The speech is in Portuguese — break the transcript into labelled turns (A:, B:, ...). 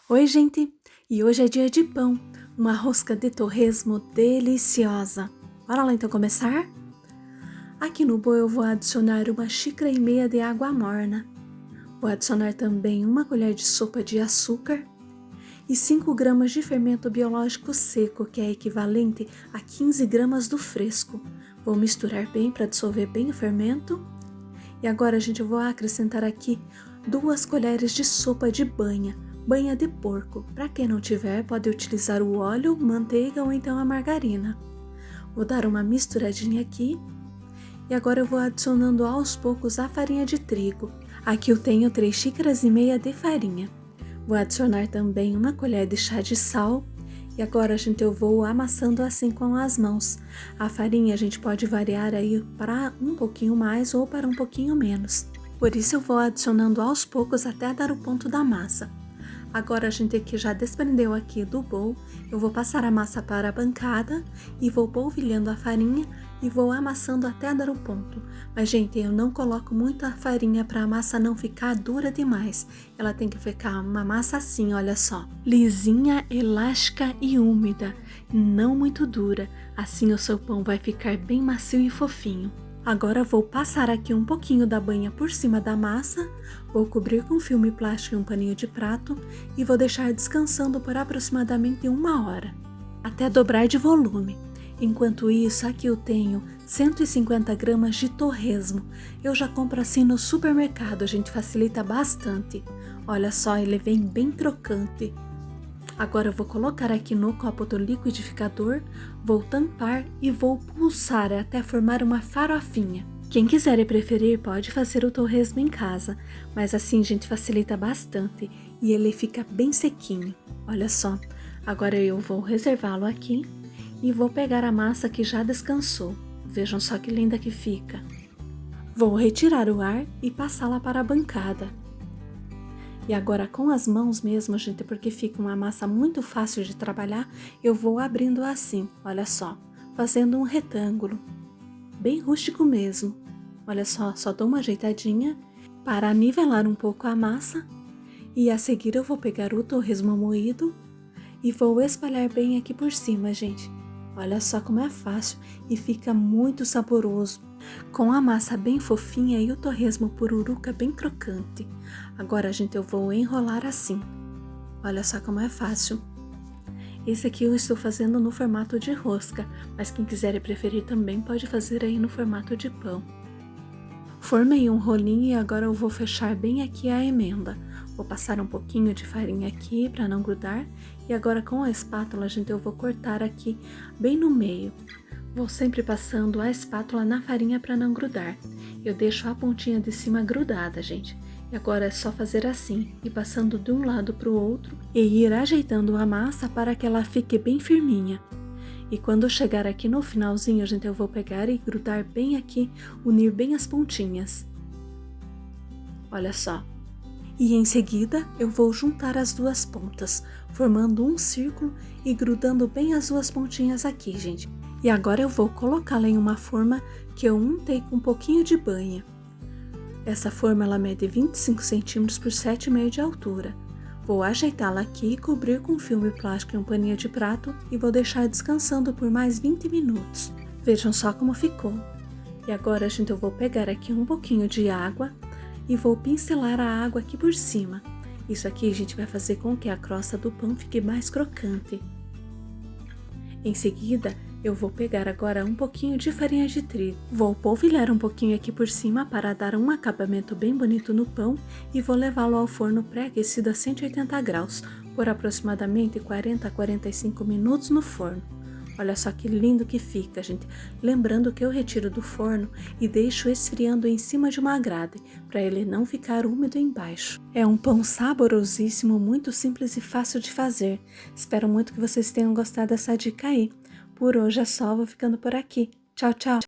A: Oi, gente! E hoje é dia de pão, uma rosca de torresmo deliciosa. Bora lá então começar? Aqui no bowl eu vou adicionar 1,5 xícaras de água morna. Vou adicionar também 1 colher de sopa de açúcar e 5 gramas de fermento biológico seco, que é equivalente a 15 gramas do fresco. Vou misturar bem para dissolver bem o fermento. E agora, gente, eu vou acrescentar aqui 2 colheres de sopa de banha de porco. Para quem não tiver, pode utilizar o óleo, manteiga ou então a margarina. Vou dar uma misturadinha aqui. E agora eu vou adicionando aos poucos a farinha de trigo. Aqui eu tenho 3,5 xícaras de farinha. Vou adicionar também 1 colher de chá de sal. E agora, gente, eu vou amassando assim com as mãos. A farinha a gente pode variar aí para um pouquinho mais ou para um pouquinho menos. Por isso eu vou adicionando aos poucos até dar o ponto da massa. Agora a gente aqui já desprendeu aqui do bowl, eu vou passar a massa para a bancada e vou polvilhando a farinha e vou amassando até dar o ponto. Mas, gente, eu não coloco muita farinha para a massa não ficar dura demais. Ela tem que ficar uma massa assim, olha só. Lisinha, elástica e úmida, não muito dura. Assim o seu pão vai ficar bem macio e fofinho. Agora vou passar aqui um pouquinho da banha por cima da massa, vou cobrir com filme plástico e um paninho de prato e vou deixar descansando por aproximadamente 1 hora, até dobrar de volume. Enquanto isso, aqui eu tenho 150 gramas de torresmo. Eu já compro assim no supermercado, a gente facilita bastante. Olha só, ele vem bem crocante. Agora eu vou colocar aqui no copo do liquidificador, vou tampar e vou pulsar até formar uma farofinha. Quem quiser e preferir pode fazer o torresmo em casa, mas assim, gente, facilita bastante e ele fica bem sequinho. Olha só, agora eu vou reservá-lo aqui e vou pegar a massa que já descansou. Vejam só que linda que fica. Vou retirar o ar e passá-la para a bancada. E agora com as mãos mesmo, gente, porque fica uma massa muito fácil de trabalhar, eu vou abrindo assim, olha só, fazendo um retângulo, bem rústico mesmo. Olha só dou uma ajeitadinha para nivelar um pouco a massa e a seguir eu vou pegar o torresmo moído e vou espalhar bem aqui por cima, gente. Olha só como é fácil e fica muito saboroso, com a massa bem fofinha e o torresmo pururuca bem crocante. Agora, gente, eu vou enrolar assim. Olha só como é fácil. Esse aqui eu estou fazendo no formato de rosca, mas quem quiser e preferir também pode fazer aí no formato de pão. Formei um rolinho e agora eu vou fechar bem aqui a emenda. Vou passar um pouquinho de farinha aqui para não grudar e agora com a espátula, gente, eu vou cortar aqui bem no meio. Vou sempre passando a espátula na farinha para não grudar. Eu deixo a pontinha de cima grudada, gente. E agora é só fazer assim, e passando de um lado para o outro e ir ajeitando a massa para que ela fique bem firminha. E quando chegar aqui no finalzinho, gente, eu vou pegar e grudar bem aqui, unir bem as pontinhas. Olha só. E em seguida eu vou juntar as duas pontas, formando um círculo e grudando bem as duas pontinhas aqui, gente. E agora eu vou colocá-la em uma forma que eu untei com um pouquinho de banha. Essa forma ela mede 25 centímetros por 7,5 de altura. Vou ajeitá-la aqui e cobrir com filme plástico e um paninho de prato e vou deixar descansando por mais 20 minutos. Vejam só como ficou. E agora, gente, eu vou pegar aqui um pouquinho de água e vou pincelar a água aqui por cima. Isso aqui, gente, vai fazer com que a crosta do pão fique mais crocante. Em seguida, eu vou pegar agora um pouquinho de farinha de trigo. Vou polvilhar um pouquinho aqui por cima para dar um acabamento bem bonito no pão e vou levá-lo ao forno pré-aquecido a 180 graus, por aproximadamente 40 a 45 minutos no forno. Olha só que lindo que fica, gente. Lembrando que eu retiro do forno e deixo esfriando em cima de uma grade, para ele não ficar úmido embaixo. É um pão saborosíssimo, muito simples e fácil de fazer. Espero muito que vocês tenham gostado dessa dica aí. Por hoje é só, vou ficando por aqui. Tchau, tchau!